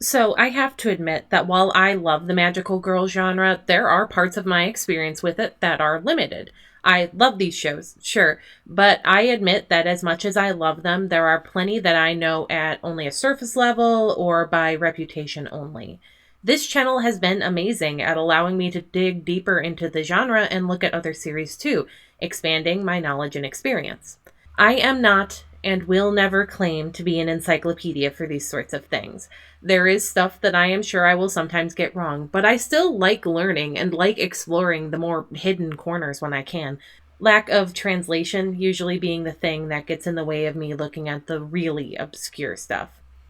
So I have to admit that while I love the magical girl genre, there are parts of my experience with it that are limited. I love these shows, sure, but I admit that as much as I love them, there are plenty that I know at only a surface level or by reputation only. This channel has been amazing at allowing me to dig deeper into the genre and look at other series too, expanding my knowledge and experience. I am not and will never claim to be an encyclopedia for these sorts of things. There is stuff that I am sure I will sometimes get wrong, but I still like learning and like exploring the more hidden corners when I can. Lack of translation usually being the thing that gets in the way of me looking at the really obscure stuff.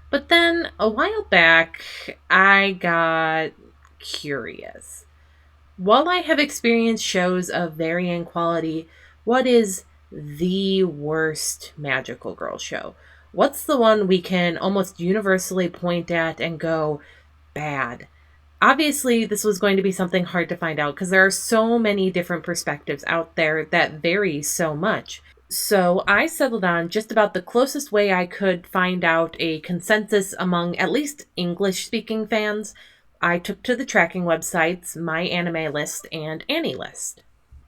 But then, a while back, I got curious. While I have experienced shows of varying quality, what is the worst magical girl show? What's the one we can almost universally point at and go, bad? Obviously, this was going to be something hard to find out because there are so many different perspectives out there that vary so much. So I settled on just about the closest way I could find out a consensus among at least English speaking fans. I took to the tracking websites My Anime List and AniList.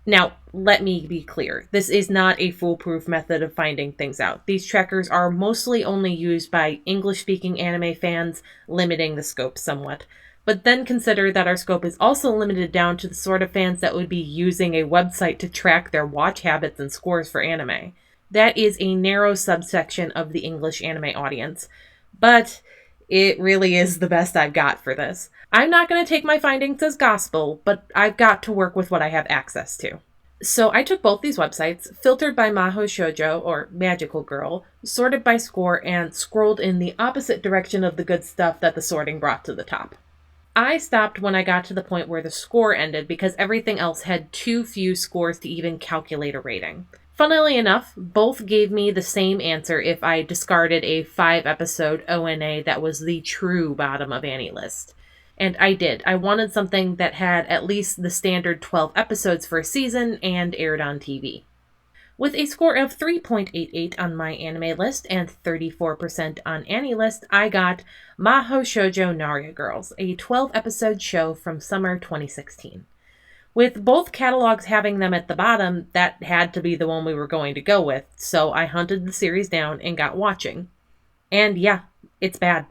Now, let me be clear. This is not a foolproof method of finding things out. These trackers are mostly only used by English-speaking anime fans, limiting the scope somewhat. But then consider that our scope is also limited down to the sort of fans that would be using a website to track their watch habits and scores for anime. That is a narrow subsection of the English anime audience. But it really is the best I've got for this. I'm not going to take my findings as gospel, but I've got to work with what I have access to. So I took both these websites, filtered by Mahou Shoujo, or Magical Girl, sorted by score, and scrolled in the opposite direction of the good stuff that the sorting brought to the top. I stopped when I got to the point where the score ended because everything else had too few scores to even calculate a rating. Funnily enough, both gave me the same answer if I discarded a 5-episode ONA that was the true bottom of AniList. And I did. I wanted something that had at least the standard 12 episodes for a season and aired on TV. With a score of 3.88 on My Anime List and 34% on AniList, I got Mahou Shoujo Naria Girls, a 12-episode show from summer 2016. With both catalogs having them at the bottom, that had to be the one we were going to go with, so I hunted the series down and got watching. And yeah, it's bad.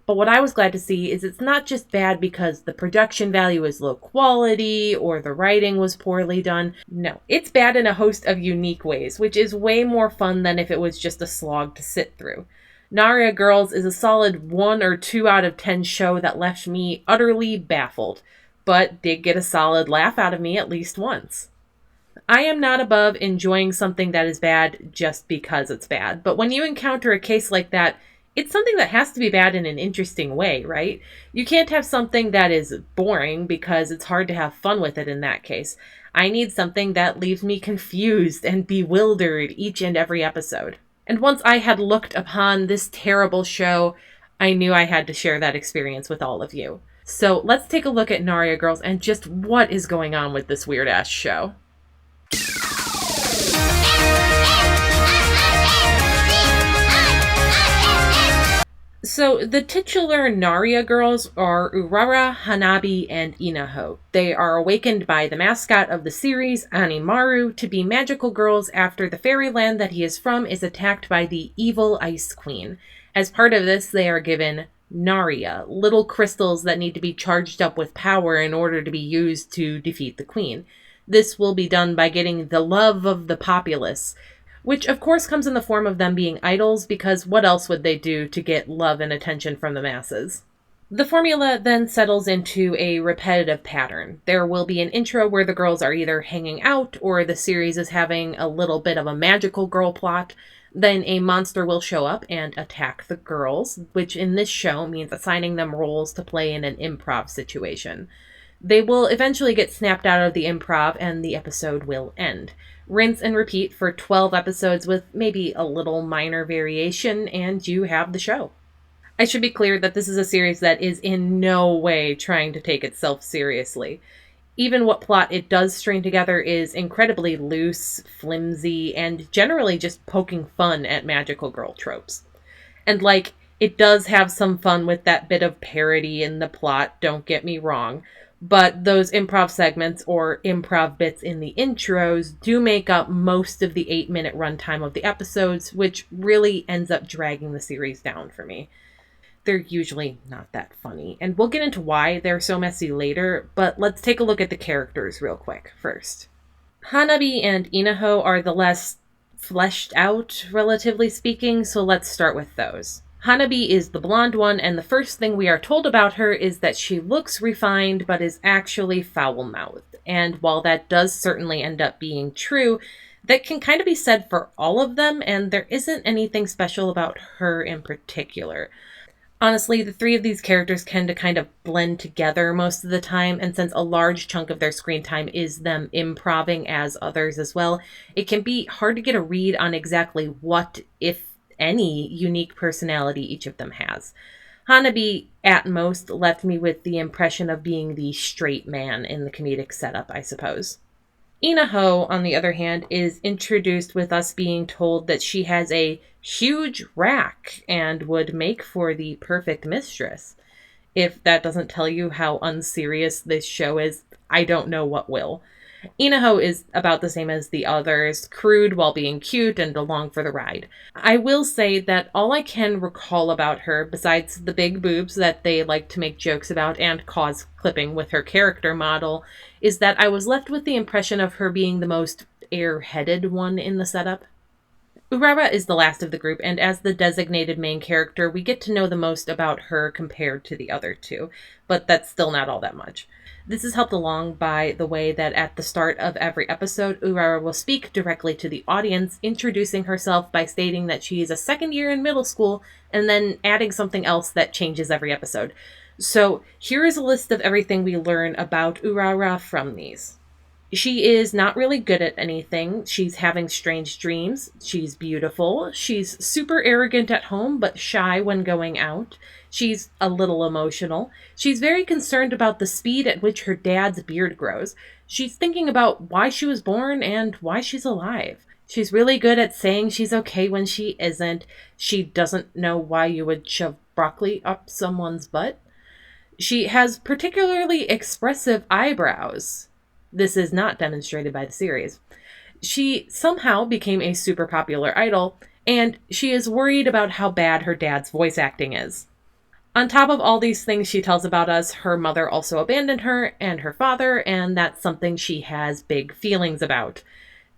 But what I was glad to see is it's not just bad because the production value is low quality or the writing was poorly done. No, it's bad in a host of unique ways, which is way more fun than if it was just a slog to sit through. Naria Girls is a solid 1 or 2 out of 10 show that left me utterly baffled, but did get a solid laugh out of me at least once. I am not above enjoying something that is bad just because it's bad, but when you encounter a case like that, it's something that has to be bad in an interesting way, right? You can't have something that is boring because it's hard to have fun with it in that case. I need something that leaves me confused and bewildered each and every episode. And once I had looked upon this terrible show, I knew I had to share that experience with all of you. So let's take a look at Naria Girls and just what is going on with this weird-ass show. So, the titular Naria girls are Urara, Hanabi, and Inaho. They are awakened by the mascot of the series, Animaru, to be magical girls after the fairyland that he is from is attacked by the evil Ice Queen. As part of this, they are given Naria, little crystals that need to be charged up with power in order to be used to defeat the queen. This will be done by getting the love of the populace, which of course comes in the form of them being idols, because what else would they do to get love and attention from the masses? The formula then settles into a repetitive pattern. There will be an intro where the girls are either hanging out or the series is having a little bit of a magical girl plot. Then a monster will show up and attack the girls, which in this show means assigning them roles to play in an improv situation. They will eventually get snapped out of the improv and the episode will end. Rinse and repeat for 12 episodes with maybe a little minor variation, and you have the show. I should be clear that this is a series that is in no way trying to take itself seriously. Even what plot it does string together is incredibly loose, flimsy, and generally just poking fun at magical girl tropes. And It does have some fun with that bit of parody in the plot, don't get me wrong. But those improv segments or improv bits in the intros do make up most of the 8-minute runtime of the episodes, which really ends up dragging the series down for me. They're usually not that funny, and we'll get into why they're so messy later, but let's take a look at the characters real quick first. Hanabi and Inaho are the less fleshed out, relatively speaking, so let's start with those. Hanabi is the blonde one, and the first thing we are told about her is that she looks refined but is actually foul-mouthed. And while that does certainly end up being true, that can kind of be said for all of them, and there isn't anything special about her in particular. Honestly, the three of these characters tend to kind of blend together most of the time, and since a large chunk of their screen time is them improving as others as well, it can be hard to get a read on exactly what, if any, unique personality each of them has. Hanabi, at most, left me with the impression of being the straight man in the comedic setup, I suppose. Inaho, on the other hand, is introduced with us being told that she has a huge rack and would make for the perfect mistress. If that doesn't tell you how unserious this show is, I don't know what will. Inaho is about the same as the others, crude while being cute and along for the ride. I will say that all I can recall about her, besides the big boobs that they like to make jokes about and cause clipping with her character model, is that I was left with the impression of her being the most airheaded one in the setup. Urara is the last of the group, and as the designated main character, we get to know the most about her compared to the other two, but that's still not all that much. This is helped along by the way that at the start of every episode, Urara will speak directly to the audience, introducing herself by stating that she is a second year in middle school, and then adding something else that changes every episode. So here is a list of everything we learn about Urara from these. She is not really good at anything. She's having strange dreams. She's beautiful. She's super arrogant at home, but shy when going out. She's a little emotional. She's very concerned about the speed at which her dad's beard grows. She's thinking about why she was born and why she's alive. She's really good at saying she's okay when she isn't. She doesn't know why you would shove broccoli up someone's butt. She has particularly expressive eyebrows. This is not demonstrated by the series. She somehow became a super popular idol, and she is worried about how bad her dad's voice acting is. On top of all these things she tells about us, her mother also abandoned her and her father, and that's something she has big feelings about.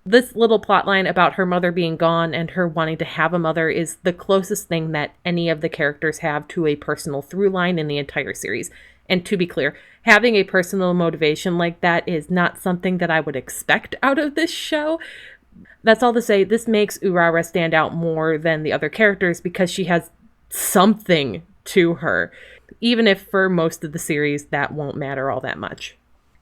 This little plotline about her mother being gone and her wanting to have a mother is the closest thing that any of the characters have to a personal through line in the entire series. And to be clear, having a personal motivation like that is not something that I would expect out of this show. That's all to say, this makes Urara stand out more than the other characters because she has something to her, even if for most of the series that won't matter all that much.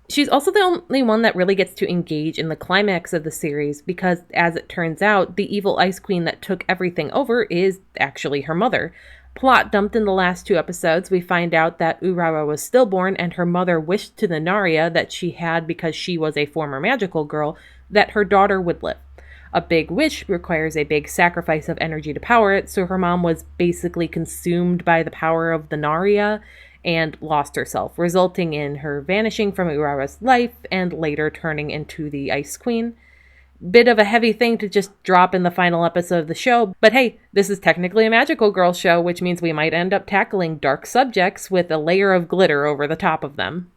She's also the only one that really gets to engage in the climax of the series because, as it turns out, the evil Ice Queen that took everything over is actually her mother. Plot dumped in the last 2 episodes, we find out that Urara was stillborn and her mother wished to the Naria that she had because she was a former magical girl that her daughter would live. A big wish requires a big sacrifice of energy to power it, so her mom was basically consumed by the power of the Naria and lost herself, resulting in her vanishing from Urara's life and later turning into the Ice Queen. Bit of a heavy thing to just drop in the final episode of the show, but hey, this is technically a magical girl show, which means we might end up tackling dark subjects with a layer of glitter over the top of them.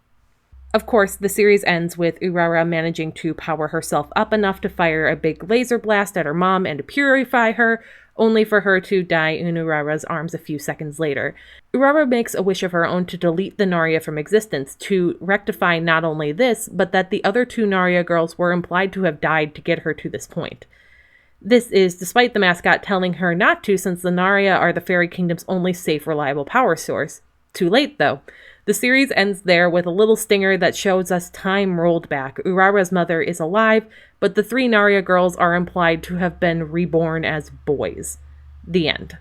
Of course, the series ends with Urara managing to power herself up enough to fire a big laser blast at her mom and to purify her, only for her to die in Urara's arms a few seconds later. Urara makes a wish of her own to delete the Naria from existence, to rectify not only this, but that the other 2 Naria girls were implied to have died to get her to this point. This is despite the mascot telling her not to, since the Naria are the Fairy Kingdom's only safe, reliable power source. Too late, though. The series ends there with a little stinger that shows us time rolled back. Urara's mother is alive, but the 3 Naria girls are implied to have been reborn as boys. The end.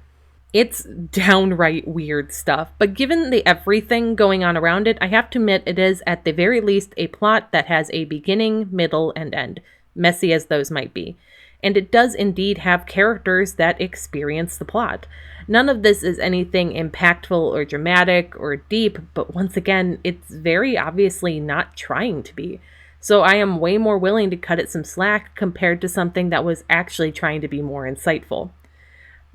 It's downright weird stuff, but given the everything going on around it, I have to admit it is at the very least a plot that has a beginning, middle, and end, messy as those might be. and it does indeed have characters that experience the plot. None of this is anything impactful or dramatic or deep, but once again, it's very obviously not trying to be. So I am way more willing to cut it some slack compared to something that was actually trying to be more insightful.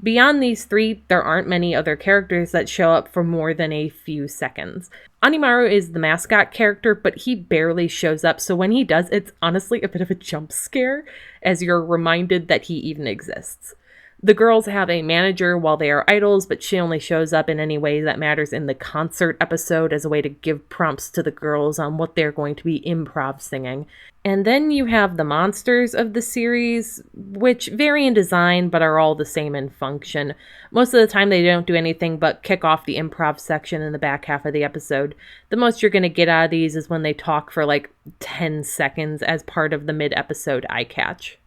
Beyond these three, there aren't many other characters that show up for more than a few seconds. Animaru is the mascot character, but he barely shows up, so when he does, it's honestly a bit of a jump scare, as you're reminded that he even exists. The girls have a manager while they are idols, but she only shows up in any way that matters in the concert episode as a way to give prompts to the girls on what they're going to be improv singing. And then you have the monsters of the series, which vary in design but are all the same in function. Most of the time they don't do anything but kick off the improv section in the back half of the episode. The most you're going to get out of these is when they talk for like 10 seconds as part of the mid-episode eye catch.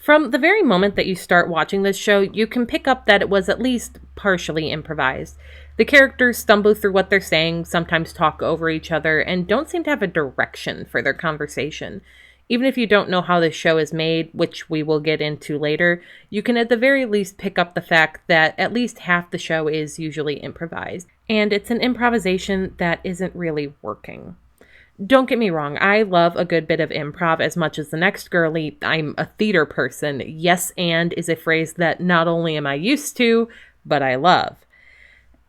From the very moment that you start watching this show, you can pick up that it was at least partially improvised. The characters stumble through what they're saying, sometimes talk over each other, and don't seem to have a direction for their conversation. Even if you don't know how this show is made, which we will get into later, you can at the very least pick up the fact that at least half the show is usually improvised, and it's an improvisation that isn't really working. Don't get me wrong, I love a good bit of improv as much as the next girly. I'm a theater person. Yes, and is a phrase that not only am I used to, but I love.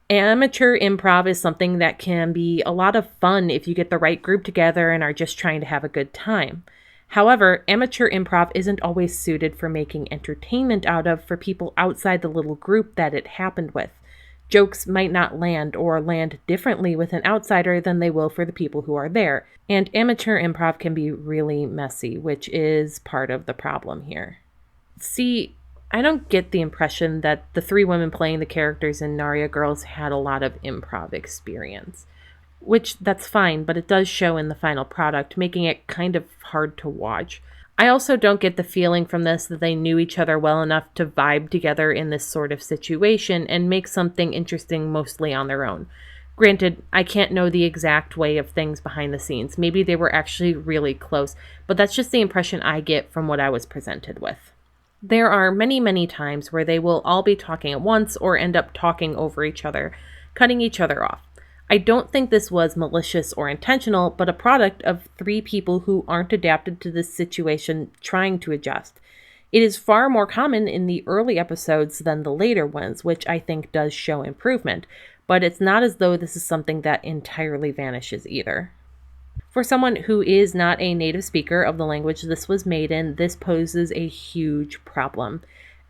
Amateur improv is something that can be a lot of fun if you get the right group together and are just trying to have a good time. However, amateur improv isn't always suited for making entertainment out of for people outside the little group that it happened with. Jokes might not land or land differently with an outsider than they will for the people who are there. And amateur improv can be really messy, which is part of the problem here. See, I don't get the impression that the three women playing the characters in Naria Girls had a lot of improv experience. Which, that's fine, but it does show in the final product, making it kind of hard to watch. I also don't get the feeling from this that they knew each other well enough to vibe together in this sort of situation and make something interesting mostly on their own. Granted, I can't know the exact way of things behind the scenes. Maybe they were actually really close, but that's just the impression I get from what I was presented with. There are many, many times where they will all be talking at once or end up talking over each other, cutting each other off. I don't think this was malicious or intentional, but a product of three people who aren't adapted to this situation trying to adjust. It is far more common in the early episodes than the later ones, which I think does show improvement, but it's not as though this is something that entirely vanishes either. For someone who is not a native speaker of the language this was made in, this poses a huge problem.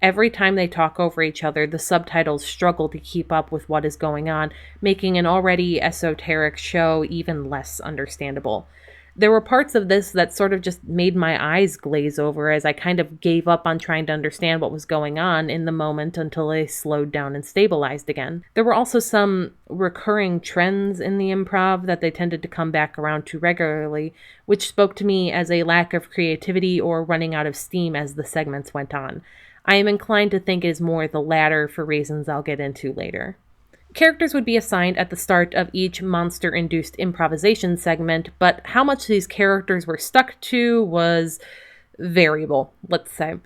Every time they talk over each other, the subtitles struggle to keep up with what is going on, making an already esoteric show even less understandable. There were parts of this that sort of just made my eyes glaze over as I kind of gave up on trying to understand what was going on in the moment until they slowed down and stabilized again. There were also some recurring trends in the improv that they tended to come back around to regularly, which spoke to me as a lack of creativity or running out of steam as the segments went on. I am inclined to think it is more the latter for reasons I'll get into later. Characters would be assigned at the start of each monster-induced improvisation segment, but how much these characters were stuck to was variable, let's say.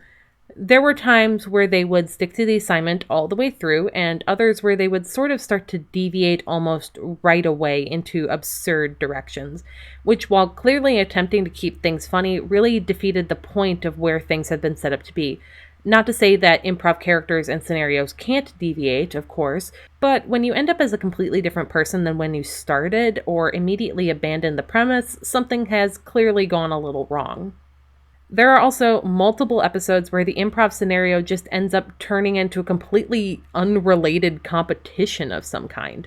There were times where they would stick to the assignment all the way through, and others where they would sort of start to deviate almost right away into absurd directions, which, while clearly attempting to keep things funny, really defeated the point of where things had been set up to be. Not to say that improv characters and scenarios can't deviate, of course, but when you end up as a completely different person than when you started, or immediately abandon the premise, something has clearly gone a little wrong. There are also multiple episodes where the improv scenario just ends up turning into a completely unrelated competition of some kind.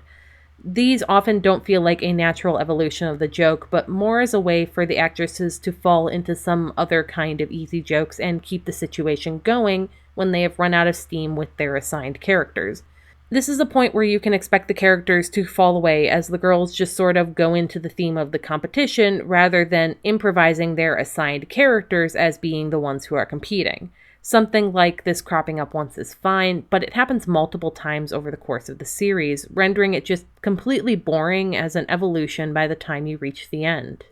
These often don't feel like a natural evolution of the joke, but more as a way for the actresses to fall into some other kind of easy jokes and keep the situation going when they have run out of steam with their assigned characters. This is a point where you can expect the characters to fall away as the girls just sort of go into the theme of the competition rather than improvising their assigned characters as being the ones who are competing. Something like this cropping up once is fine, but it happens multiple times over the course of the series, rendering it just completely boring as an evolution by the time you reach the end.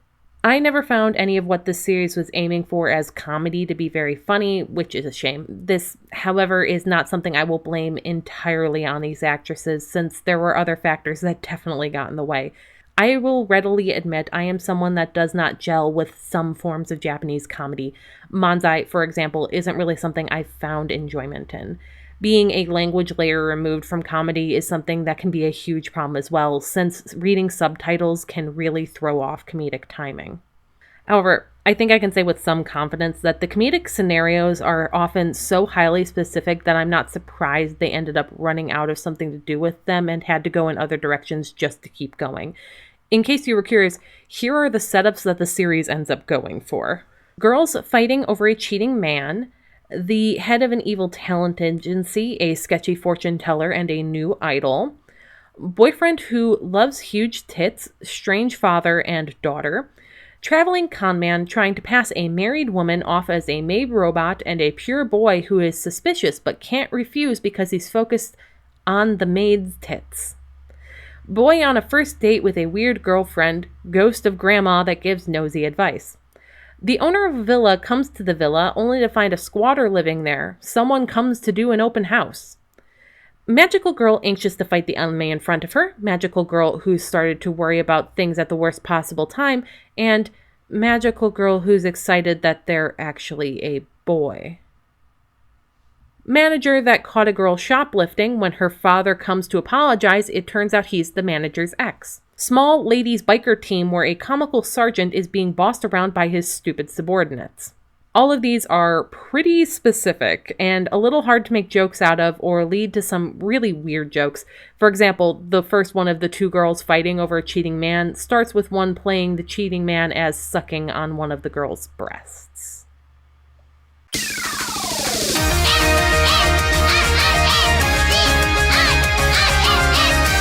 I never found any of what this series was aiming for as comedy to be very funny, which is a shame. This, however, is not something I will blame entirely on these actresses, since there were other factors that definitely got in the way. I will readily admit I am someone that does not gel with some forms of Japanese comedy. Manzai, for example, isn't really something I've found enjoyment in. Being a language layer removed from comedy is something that can be a huge problem as well, since reading subtitles can really throw off comedic timing. However, I think I can say with some confidence that the comedic scenarios are often so highly specific that I'm not surprised they ended up running out of something to do with them and had to go in other directions just to keep going. In case you were curious, here are the setups that the series ends up going for. Girls fighting over a cheating man, the head of an evil talent agency, a sketchy fortune teller, and a new idol, boyfriend who loves huge tits, strange father and daughter, traveling conman trying to pass a married woman off as a maid robot, and a pure boy who is suspicious but can't refuse because he's focused on the maid's tits. Boy on a first date with a weird girlfriend, ghost of grandma that gives nosy advice. The owner of a villa comes to the villa only to find a squatter living there. Someone comes to do an open house. Magical girl anxious to fight the enemy in front of her. Magical girl who's started to worry about things at the worst possible time. And magical girl who's excited that they're actually a boy. Manager that caught a girl shoplifting. When her father comes to apologize, it turns out he's the manager's ex. Small ladies biker team where a comical sergeant is being bossed around by his stupid subordinates. All of these are pretty specific and a little hard to make jokes out of or lead to some really weird jokes. For example, the first one of the two girls fighting over a cheating man starts with one playing the cheating man as sucking on one of the girl's breasts.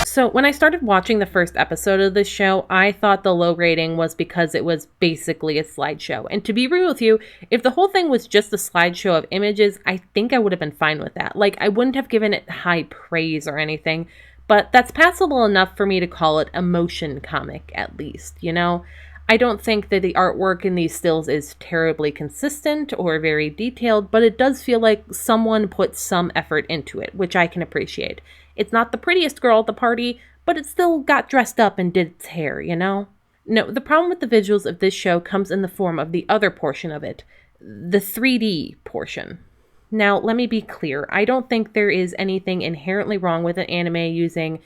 So when I started watching the first episode of this show, I thought the low rating was because it was basically a slideshow. And to be real with you, if the whole thing was just a slideshow of images, I think I would have been fine with that. Like, I wouldn't have given it high praise or anything, but that's passable enough for me to call it a motion comic, at least, you know? I don't think that the artwork in these stills is terribly consistent or very detailed, but it does feel like someone put some effort into it, which I can appreciate. It's not the prettiest girl at the party, but it still got dressed up and did its hair, you know? No, the problem with the visuals of this show comes in the form of the other portion of it, the 3D portion. Now, let me be clear. I don't think there is anything inherently wrong with an anime using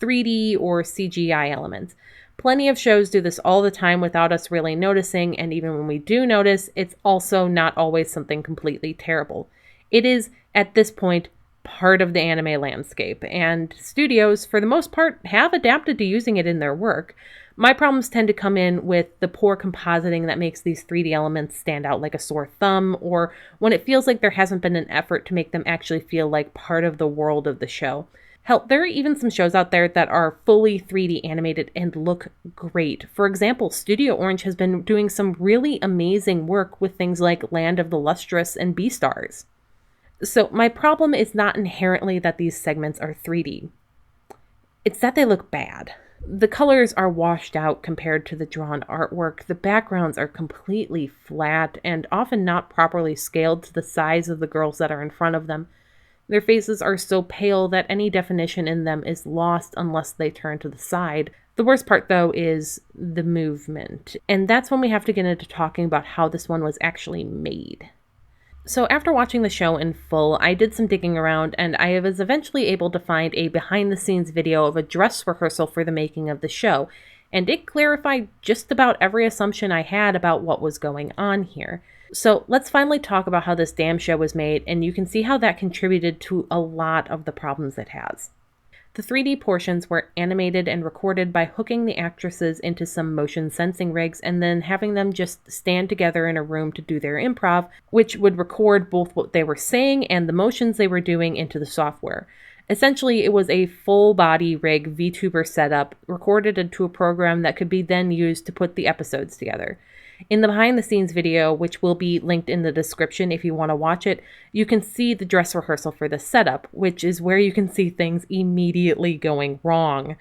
3D or CGI elements. Plenty of shows do this all the time without us really noticing, and even when we do notice, it's also not always something completely terrible. It is, at this point, part of the anime landscape, and studios, for the most part, have adapted to using it in their work. My problems tend to come in with the poor compositing that makes these 3D elements stand out like a sore thumb, or when it feels like there hasn't been an effort to make them actually feel like part of the world of the show. Hell, there are even some shows out there that are fully 3D animated and look great. For example, Studio Orange has been doing some really amazing work with things like Land of the Lustrous and Beastars. So my problem is not inherently that these segments are 3D. It's that they look bad. The colors are washed out compared to the drawn artwork. The backgrounds are completely flat and often not properly scaled to the size of the girls that are in front of them. Their faces are so pale that any definition in them is lost unless they turn to the side. The worst part, though, is the movement. And that's when we have to get into talking about how this one was actually made. So after watching the show in full, I did some digging around, and I was eventually able to find a behind-the-scenes video of a dress rehearsal for the making of the show, and it clarified just about every assumption I had about what was going on here. So let's finally talk about how this damn show was made, and you can see how that contributed to a lot of the problems it has. The 3D portions were animated and recorded by hooking the actresses into some motion sensing rigs and then having them just stand together in a room to do their improv, which would record both what they were saying and the motions they were doing into the software. Essentially, it was a full-body rig VTuber setup recorded into a program that could be then used to put the episodes together. In the behind-the-scenes video, which will be linked in the description if you want to watch it, you can see the dress rehearsal for the setup, which is where you can see things immediately going wrong.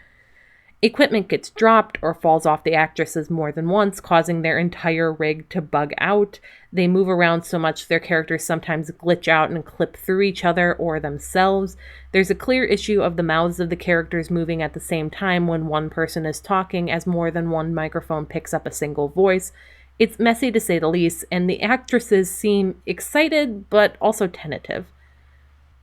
Equipment gets dropped or falls off the actresses more than once, causing their entire rig to bug out. They move around so much their characters sometimes glitch out and clip through each other or themselves. There's a clear issue of the mouths of the characters moving at the same time when one person is talking, as more than one microphone picks up a single voice. It's messy to say the least, and the actresses seem excited but also tentative.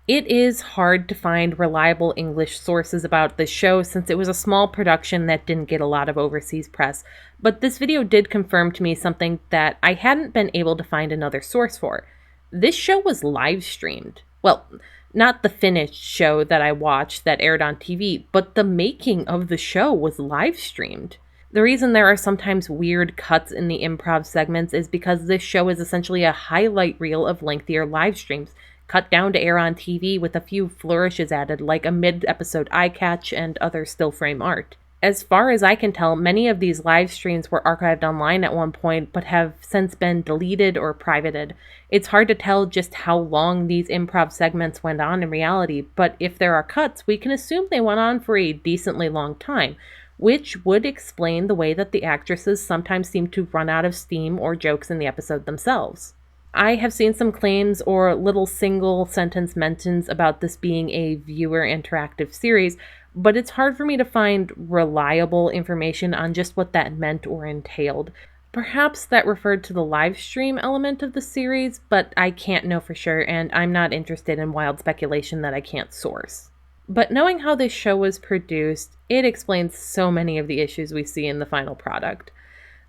It is hard to find reliable English sources about this show since it was a small production that didn't get a lot of overseas press, but this video did confirm to me something that I hadn't been able to find another source for. This show was live streamed. Well, not the finished show that I watched that aired on TV, but the making of the show was live streamed. The reason there are sometimes weird cuts in the improv segments is because this show is essentially a highlight reel of lengthier live streams, cut down to air on TV with a few flourishes added, like a mid-episode eye catch and other still frame art. As far as I can tell, many of these live streams were archived online at one point, but have since been deleted or privated. It's hard to tell just how long these improv segments went on in reality, but if there are cuts, we can assume they went on for a decently long time, which would explain the way that the actresses sometimes seem to run out of steam or jokes in the episode themselves. I have seen some claims or little single sentence mentions about this being a viewer interactive series, but it's hard for me to find reliable information on just what that meant or entailed. Perhaps that referred to the live stream element of the series, but I can't know for sure, and I'm not interested in wild speculation that I can't source. But knowing how this show was produced, it explains so many of the issues we see in the final product.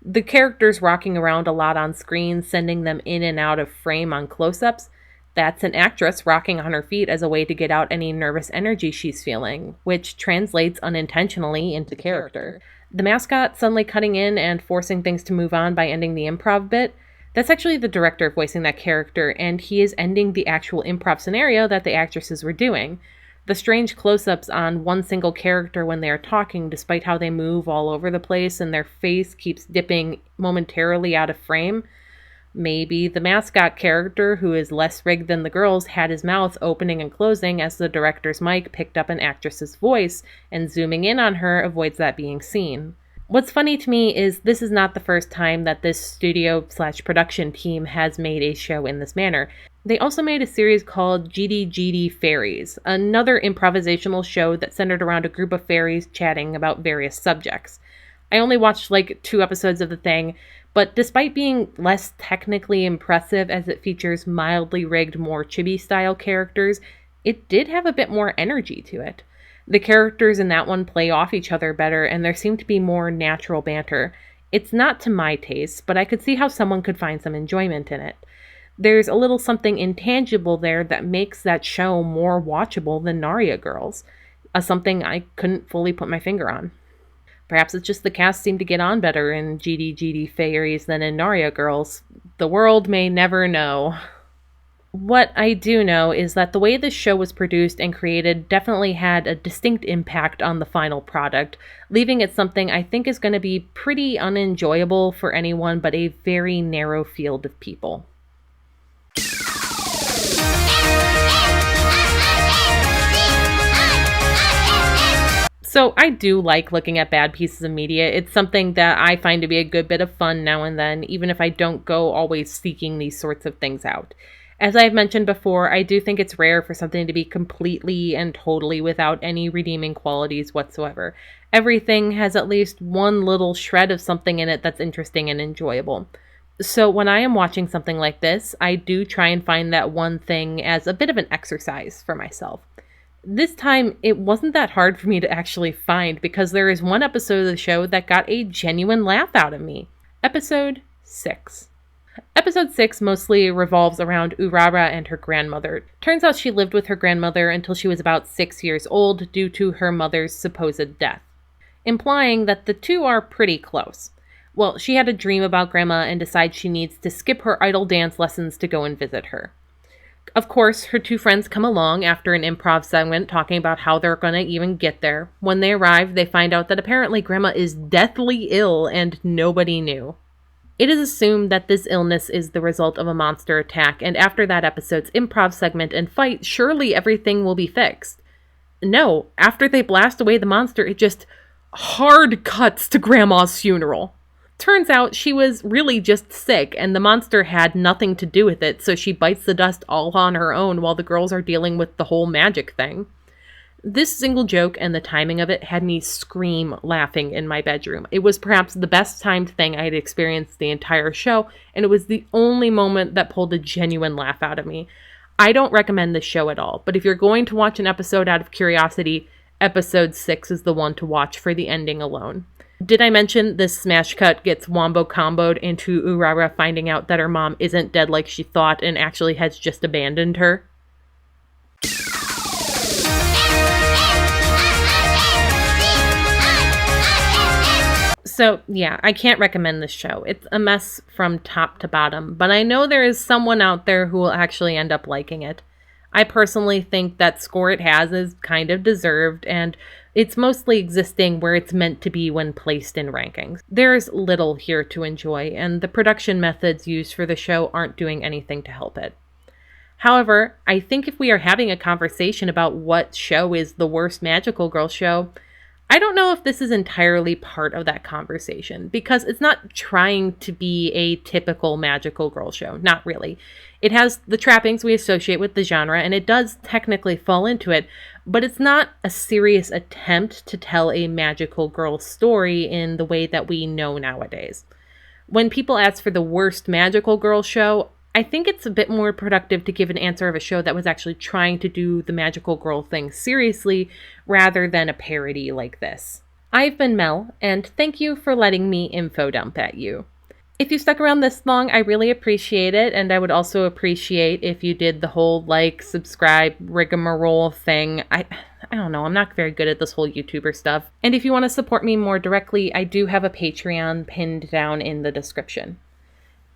The characters rocking around a lot on screen, sending them in and out of frame on close-ups, that's an actress rocking on her feet as a way to get out any nervous energy she's feeling, which translates unintentionally into character. The mascot suddenly cutting in and forcing things to move on by ending the improv bit, that's actually the director voicing that character, and he is ending the actual improv scenario that the actresses were doing. The strange close-ups on one single character when they are talking, despite how they move all over the place and their face keeps dipping momentarily out of frame. Maybe the mascot character, who is less rigged than the girls, had his mouth opening and closing as the director's mic picked up an actress's voice, and zooming in on her avoids that being seen. What's funny to me is this is not the first time that this studio/production team has made a show in this manner. They also made a series called GD Fairies, another improvisational show that centered around a group of fairies chatting about various subjects. I only watched like 2 episodes of the thing, but despite being less technically impressive as it features mildly rigged, more chibi-style characters, it did have a bit more energy to it. The characters in that one play off each other better, and there seemed to be more natural banter. It's not to my taste, but I could see how someone could find some enjoyment in it. There's a little something intangible there that makes that show more watchable than Naria Girls, something I couldn't fully put my finger on. Perhaps it's just the cast seemed to get on better in GD Fairies than in Naria Girls. The world may never know. What I do know is that the way this show was produced and created definitely had a distinct impact on the final product, leaving it something I think is going to be pretty unenjoyable for anyone but a very narrow field of people. So I do like looking at bad pieces of media. It's something that I find to be a good bit of fun now and then, even if I don't go always seeking these sorts of things out. As I've mentioned before, I do think it's rare for something to be completely and totally without any redeeming qualities whatsoever. Everything has at least one little shred of something in it that's interesting and enjoyable. So when I am watching something like this, I do try and find that one thing as a bit of an exercise for myself. This time, it wasn't that hard for me to actually find because there is one episode of the show that got a genuine laugh out of me. Episode 6. Episode 6 mostly revolves around Urara and her grandmother. Turns out she lived with her grandmother until she was about 6 years old due to her mother's supposed death, implying that the two are pretty close. Well, she had a dream about Grandma and decides she needs to skip her idle dance lessons to go and visit her. Of course, her two friends come along after an improv segment talking about how they're going to even get there. When they arrive, they find out that apparently Grandma is deathly ill and nobody knew. It is assumed that this illness is the result of a monster attack, and after that episode's improv segment and fight, surely everything will be fixed. No, after they blast away the monster, it just hard cuts to Grandma's funeral. Turns out she was really just sick, and the monster had nothing to do with it, so she bites the dust all on her own while the girls are dealing with the whole magic thing. This single joke and the timing of it had me scream laughing in my bedroom. It was perhaps the best timed thing I had experienced the entire show, and it was the only moment that pulled a genuine laugh out of me. I don't recommend this show at all, but if you're going to watch an episode out of curiosity, episode 6 is the one to watch for the ending alone. Did I mention this smash cut gets wombo comboed into Urara finding out that her mom isn't dead like she thought and actually has just abandoned her? So, yeah, I can't recommend this show. It's a mess from top to bottom, but I know there is someone out there who will actually end up liking it. I personally think that score it has is kind of deserved, and it's mostly existing where it's meant to be when placed in rankings. There's little here to enjoy, and the production methods used for the show aren't doing anything to help it. However, I think if we are having a conversation about what show is the worst magical girl show, I don't know if this is entirely part of that conversation, because it's not trying to be a typical magical girl show. Not really. It has the trappings we associate with the genre, and it does technically fall into it, but it's not a serious attempt to tell a magical girl story in the way that we know nowadays. When people ask for the worst magical girl show, I think it's a bit more productive to give an answer of a show that was actually trying to do the magical girl thing seriously, rather than a parody like this. I've been Mel, and thank you for letting me info dump at you. If you stuck around this long, I really appreciate it, and I would also appreciate if you did the whole like, subscribe, rigmarole thing. I don't know, I'm not very good at this whole YouTuber stuff. And if you want to support me more directly, I do have a Patreon pinned down in the description.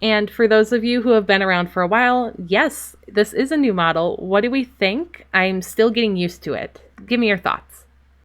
And for those of you who have been around for a while, yes, this is a new model. What do we think? I'm still getting used to it. Give me your thoughts.